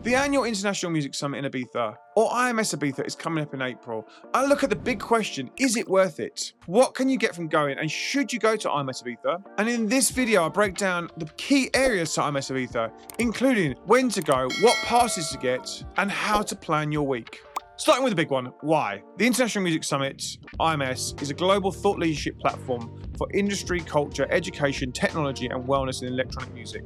The annual International Music Summit in Ibiza, or IMS Ibiza, is coming up in April. I look at the big question, is it worth it? What can you get from going, and should you go to IMS Ibiza? And in this video, I break down the key areas to IMS Ibiza, including when to go, what passes to get, and how to plan your week. Starting with the big one, why? The International Music Summit, IMS, is a global thought leadership platform for industry, culture, education, technology, and wellness in electronic music.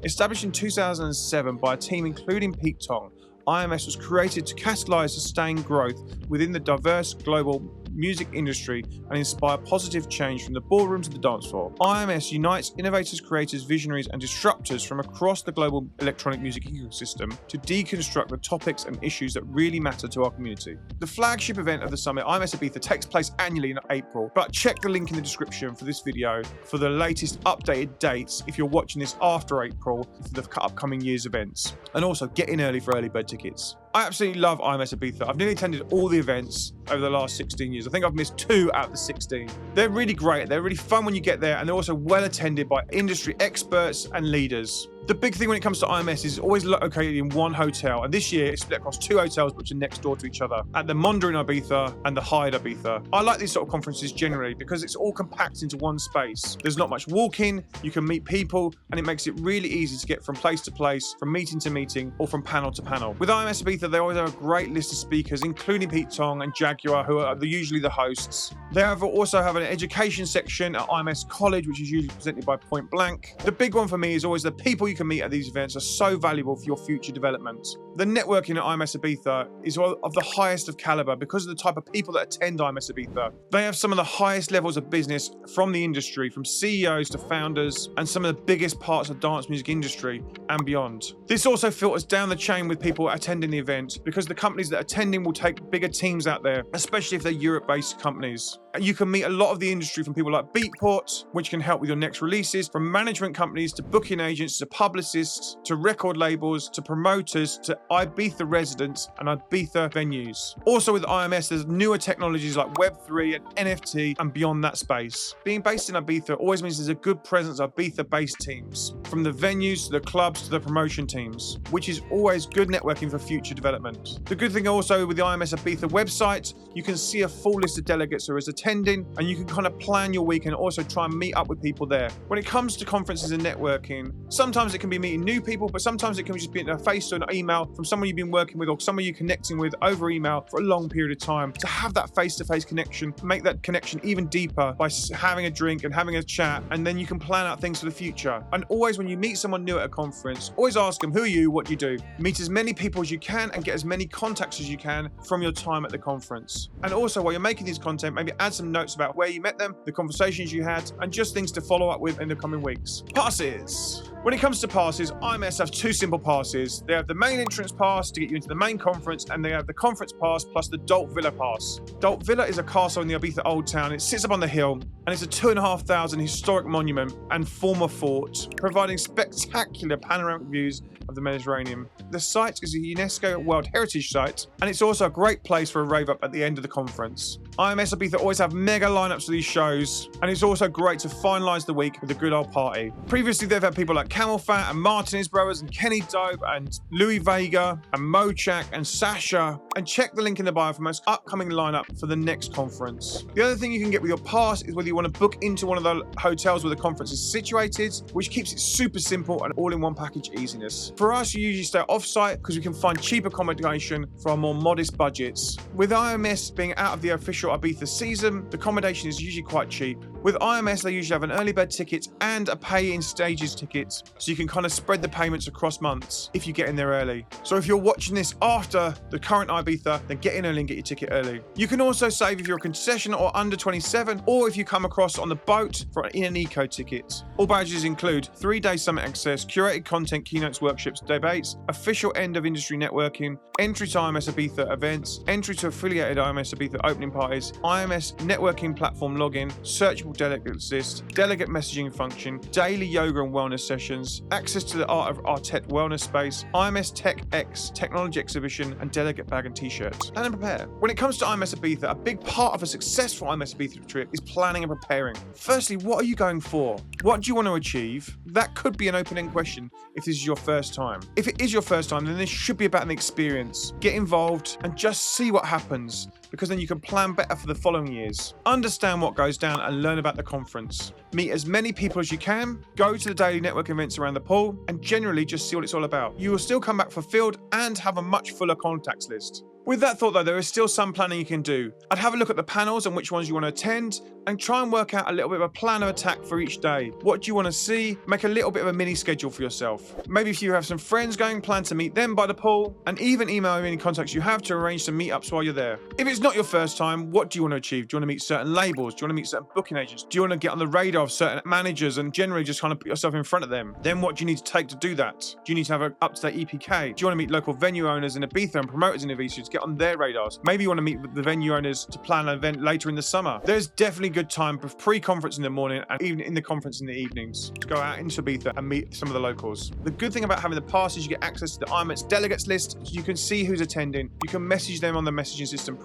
Established in 2007 by a team including Pete Tong, IMS was created to catalyse sustained growth within the diverse global music industry and inspire positive change from the ballroom to the dance floor. IMS unites innovators, creators, visionaries, and disruptors from across the global electronic music ecosystem to deconstruct the topics and issues that really matter to our community. The flagship event of the summit, IMS Ibiza, takes place annually in April, but check the link in the description for this video for the latest updated dates if you're watching this after April for the upcoming year's events. And also get in early for early bird tickets. I absolutely love IMS Ibiza. I've nearly attended all the events over the last 16 years. I think I've missed 2 out of the 16. They're really great. They're really fun when you get there, and they're also well attended by industry experts and leaders. The big thing when it comes to IMS is it's always located in one hotel, and this year it's split across 2 hotels which are next door to each other, at the Mondor in Ibiza and the Hyatt Ibiza. I like these sort of conferences generally because it's all compact into one space. There's not much walking, you can meet people, and it makes it really easy to get from place to place, from meeting to meeting, or from panel to panel. With IMS Ibiza, they always have a great list of speakers, including Pete Tong and Jaguar, who are usually the hosts. They also have an education section at IMS College, which is usually presented by Point Blank. The big one for me is always the people you can meet at these events are so valuable for your future development. The networking at IMS Ibiza is of the highest of caliber because of the type of people that attend IMS Ibiza. They have some of the highest levels of business from the industry, from CEOs to founders, and some of the biggest parts of dance music industry and beyond. This also filters down the chain with people attending the event because the companies that are attending will take bigger teams out there, especially if they're Europe-based companies. And you can meet a lot of the industry from people like Beatport, which can help with your next releases, from management companies to booking agents to publicists to record labels to promoters to Ibiza residents and Ibiza venues. Also with IMS, there's newer technologies like Web3 and NFT and beyond that space. Being based in Ibiza always means there's a good presence of Ibiza-based teams, from the venues to the clubs to the promotion teams, which is always good networking for future development. The good thing also with the IMS Ibiza website, you can see a full list of delegates who are attending, and you can kind of plan your week and also try and meet up with people there. When it comes to conferences and networking, sometimes it can be meeting new people, but sometimes it can just be a face to an email from someone you've been working with or someone you're connecting with over email for a long period of time. To have that face-to-face connection, make that connection even deeper by having a drink and having a chat, and then you can plan out things for the future. And always when you meet someone new at a conference, always ask them, who are you, what do you do? Meet as many people as you can and get as many contacts as you can from your time at the conference. And also while you're making this content, maybe add some notes about where you met them, the conversations you had, and just things to follow up with in the coming weeks. Passes. When it comes to passes, IMS have 2 simple passes. They have the main entrance pass to get you into the main conference, and they have the conference pass plus the Dolt Villa pass. Dolt Villa is a castle in the Ibiza Old Town. It sits up on the hill, and it's a 2,500 historic monument and former fort, providing spectacular panoramic views of the Mediterranean. The site is a UNESCO World Heritage Site, and it's also a great place for a rave up at the end of the conference. IMS Ibiza always have mega lineups for these shows, and it's also great to finalise the week with a good old party. Previously, they've had people like Camel Fat and Martinez Brothers and Kenny Dope and Louis Vega and Mochak and Sasha. And check the link in the bio for most upcoming lineup for the next conference. The other thing you can get with your pass is whether you want to book into one of the hotels where the conference is situated, which keeps it super simple and all-in-one package easiness. For us, you usually stay off-site because we can find cheap accommodation for our more modest budgets. With IMS being out of the official Ibiza season, the accommodation is usually quite cheap. With IMS, they usually have an early bird ticket and a pay-in stages ticket, so you can kind of spread the payments across months if you get in there early. So if you're watching this after the current Ibiza, then get in early and get your ticket early. You can also save if you're a concession or under 27, or if you come across on the boat in an eco ticket. All badges include 3-day summit access, curated content, keynotes, workshops, debates, official end of industry networking, entry to IMS Ibiza events, entry to affiliated IMS Ibiza opening parties, IMS networking platform login, searchable delegates list, delegate messaging function, daily yoga and wellness sessions, access to the Art of Artet wellness space, IMS Tech X technology exhibition, and delegate bag and t-shirts. Plan and prepare. When it comes to IMS Ibiza, a big part of a successful IMS Ibiza trip is planning and preparing. Firstly, what are you going for? What do you want to achieve? That could be an open-end question if this is your first time. If it is your first time, then this should be about an experience. Get involved and just see what happens, because then you can plan better for the following years. Understand what goes down and learn about the conference. Meet as many people as you can, go to the daily network events around the pool, and generally just see what it's all about. You will still come back fulfilled and have a much fuller contacts list. With that thought though, there is still some planning you can do. I'd have a look at the panels and which ones you want to attend, and try and work out a little bit of a plan of attack for each day. What do you want to see? Make a little bit of a mini schedule for yourself. Maybe if you have some friends going, plan to meet them by the pool, and even email any contacts you have to arrange some meetups while you're there. If it's not your first time, what do you want to achieve? Do you want to meet certain labels? Do you want to meet certain booking agents? Do you want to get on the radar of certain managers and generally just kind of put yourself in front of them? Then what do you need to take to do that? Do you need to have an up-to-date EPK? Do you want to meet local venue owners in Ibiza and promoters in Ibiza to get on their radars? Maybe you want to meet with the venue owners to plan an event later in the summer. There's definitely good time for pre-conference in the morning and even in the conference in the evenings to go out into Ibiza and meet some of the locals. The good thing about having the pass is you get access to the IMS delegates list, so you can see who's attending. You can message them on the messaging system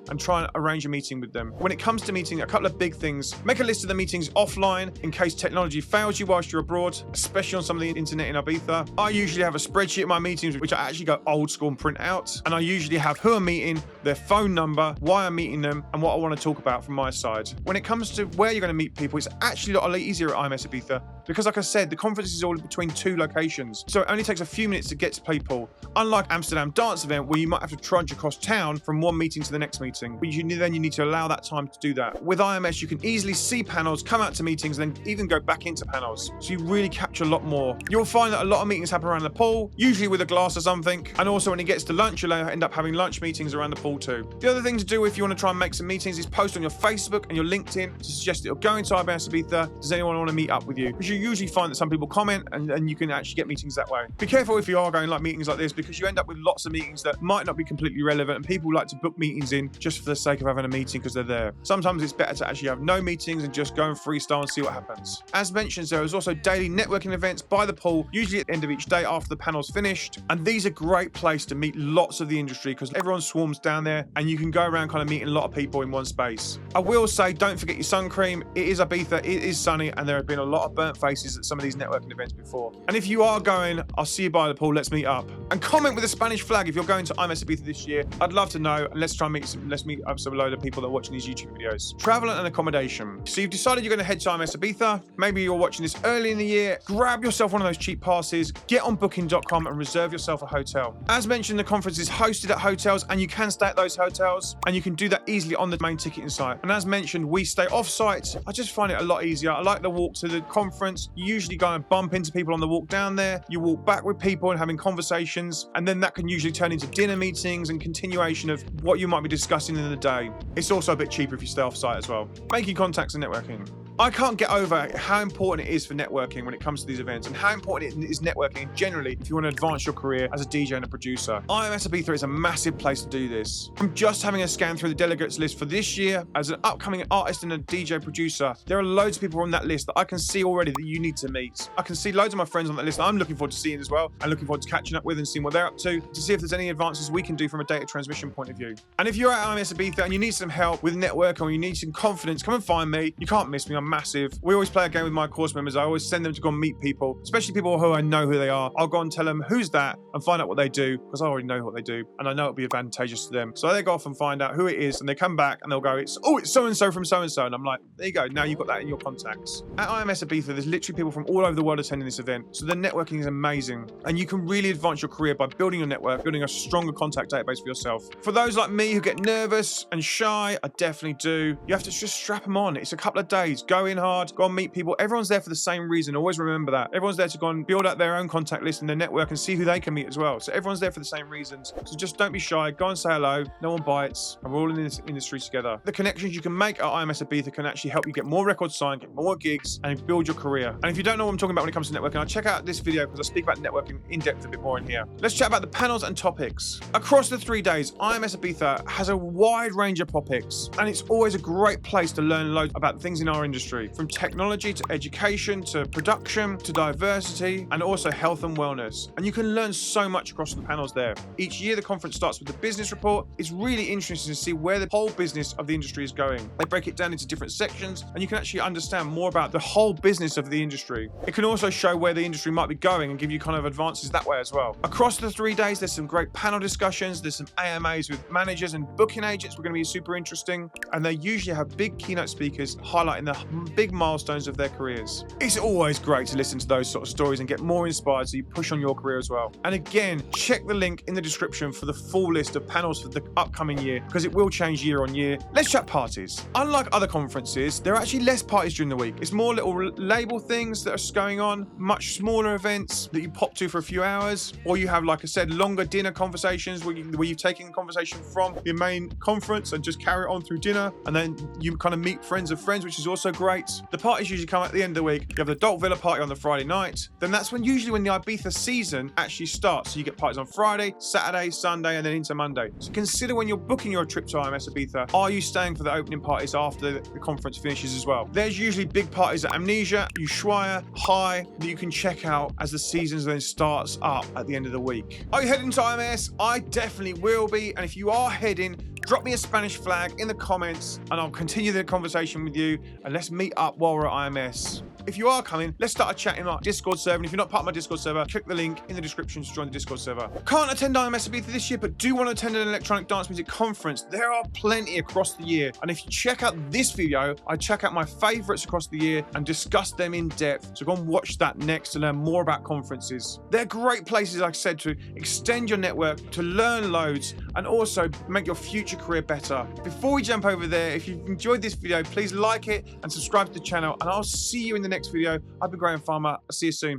and try and arrange a meeting with them. When it comes to meeting, a couple of big things. Make a list of the meetings offline in case technology fails you whilst you're abroad, especially on some of the internet in Ibiza. I usually have a spreadsheet of my meetings, which I actually go old school and print out. And I usually have who I'm meeting, their phone number, why I'm meeting them, and what I want to talk about from my side. When it comes to where you're going to meet people, it's actually a lot easier at IMS Ibiza because, like I said, the conference is all between two locations. So it only takes a few minutes to get to people. Unlike Amsterdam Dance Event, where you might have to trudge across town from one meeting to the next meeting, but then you need to allow that time to do that. With IMS, you can easily see panels, come out to meetings, and then even go back into panels. So you really capture a lot more. You'll find that a lot of meetings happen around the pool, usually with a glass or something. And also when it gets to lunch, you'll end up having lunch meetings around the pool too. The other thing to do if you want to try and make some meetings is post on your Facebook and your LinkedIn to suggest that you're going to IMS Ibiza. Does anyone want to meet up with you? Because you usually find that some people comment and you can actually get meetings that way. Be careful if you are going like meetings like this, because you end up with lots of meetings that might not be completely relevant, and people like to book meetings in just for the sake of having a meeting because they're there. Sometimes it's better to actually have no meetings and just go and freestyle and see what happens. As mentioned, there is also daily networking events by the pool, usually at the end of each day after the panel's finished. And these are a great place to meet lots of the industry because everyone swarms down there and you can go around kind of meeting a lot of people in one space. I will say, don't forget your sun cream. It is Ibiza, it is sunny, and there have been a lot of burnt faces at some of these networking events before. And if you are going, I'll see you by the pool, let's meet up. And comment with a Spanish flag if you're going to IMS Ibiza this year. I'd love to know, and let's meet up some load of people that are watching these YouTube videos. Travel and accommodation. So you've decided you're going to head to IMS Ibiza. Maybe you're watching this early in the year. Grab yourself one of those cheap passes, get on booking.com and reserve yourself a hotel. As mentioned, the conference is hosted at hotels and you can stay at those hotels, and you can do that easily on the main ticketing site. And as mentioned, we stay off-site. I just find it a lot easier. I like the walk to the conference. You usually go and bump into people on the walk down there. You walk back with people and having conversations, and then that can usually turn into dinner meetings and continuation of what you might be discussing in the day. It's also a bit cheaper if you stay off-site as well. Making contacts and networking. I can't get over how important it is for networking when it comes to these events, and how important it is networking generally if you want to advance your career as a DJ and a producer. IMS Ibiza is a massive place to do this. From just having a scan through the delegates list for this year, as an upcoming artist and a DJ producer, there are loads of people on that list that I can see already that you need to meet. I can see loads of my friends on that list that I'm looking forward to seeing as well, and looking forward to catching up with and seeing what they're up to see if there's any advances we can do from a data transmission point of view. And if you're at IMS Ibiza and you need some help with networking or you need some confidence, come and find me. You can't miss me. I'm massive. We always play a game with my course members. I always send them to go and meet people, especially people who I know who they are. I'll go and tell them who's that and find out what they do, because I already know what they do and I know it'll be advantageous to them. So they go off and find out who it is, and they come back and they'll go, it's so-and-so from so-and-so. And I'm like, there you go. Now you've got that in your contacts. At IMS Ibiza, there's literally people from all over the world attending this event. So the networking is amazing. And you can really advance your career by building your network, building a stronger contact database for yourself. For those like me who get nervous and shy, I definitely do. You have to just strap them on. It's a couple of days. Go in hard, go and meet people. Everyone's there for the same reason. Always remember that. Everyone's there to go and build out their own contact list and their network and see who they can meet as well. So everyone's there for the same reasons. So just don't be shy. Go and say hello. No one bites. And we're all in this industry together. The connections you can make at IMS Ibiza can actually help you get more records signed, get more gigs, and build your career. And if you don't know what I'm talking about when it comes to networking, I'll check out this video because I speak about networking in depth a bit more in here. Let's chat about the panels and topics. Across the 3 days, IMS Ibiza has a wide range of topics, and it's always a great place to learn loads about things in our industry industry, from technology to education to production to diversity and also health and wellness. And you can learn so much across the panels there. Each year the conference starts with the business report. It's really interesting to see where the whole business of the industry is going. They break it down into different sections and you can actually understand more about the whole business of the industry. It can also show where the industry might be going and give you kind of advances that way as well. Across the 3 days, there's some great panel discussions. There's some AMAs with managers and booking agents. We're going to be super interesting. And they usually have big keynote speakers highlighting the big milestones of their careers. It's always great to listen to those sort of stories and get more inspired so you push on your career as well. And again, check the link in the description for the full list of panels for the upcoming year because it will change year on year. Let's chat parties. Unlike other conferences, there are actually less parties during the week. It's more little label things that are going on, much smaller events that you pop to for a few hours, or you have, like I said, longer dinner conversations where you've taken the conversation from your main conference and just carry it on through dinner, and then you kind of meet friends of friends, which is also great. The parties usually come at the end of the week. You have the Adult Villa party on the Friday night. Then that's when usually when the Ibiza season actually starts. So you get parties on Friday, Saturday, Sunday, and then into Monday. So consider when you're booking your trip to IMS Ibiza, are you staying for the opening parties after the conference finishes as well? There's usually big parties at Amnesia, Ushuaia, High that you can check out as the season then starts up at the end of the week. Are you heading to IMS? I definitely will be. And if you are heading, drop me a Spanish flag in the comments and I'll continue the conversation with you and let's meet up while we're at IMS. If you are coming, let's start a chat in my Discord server. And if you're not part of my Discord server, click the link in the description to join the Discord server. Can't attend IMS Ibiza this year, but do want to attend an electronic dance music conference. There are plenty across the year. And if you check out this video, I check out my favorites across the year and discuss them in depth. So go and watch that next to learn more about conferences. They're great places, like I said, to extend your network, to learn loads, and also make your future career better. Before we jump over there, if you've enjoyed this video, please like it and subscribe to the channel, and I'll see you in the next video. I've been Graeme Farmer. I'll see you soon.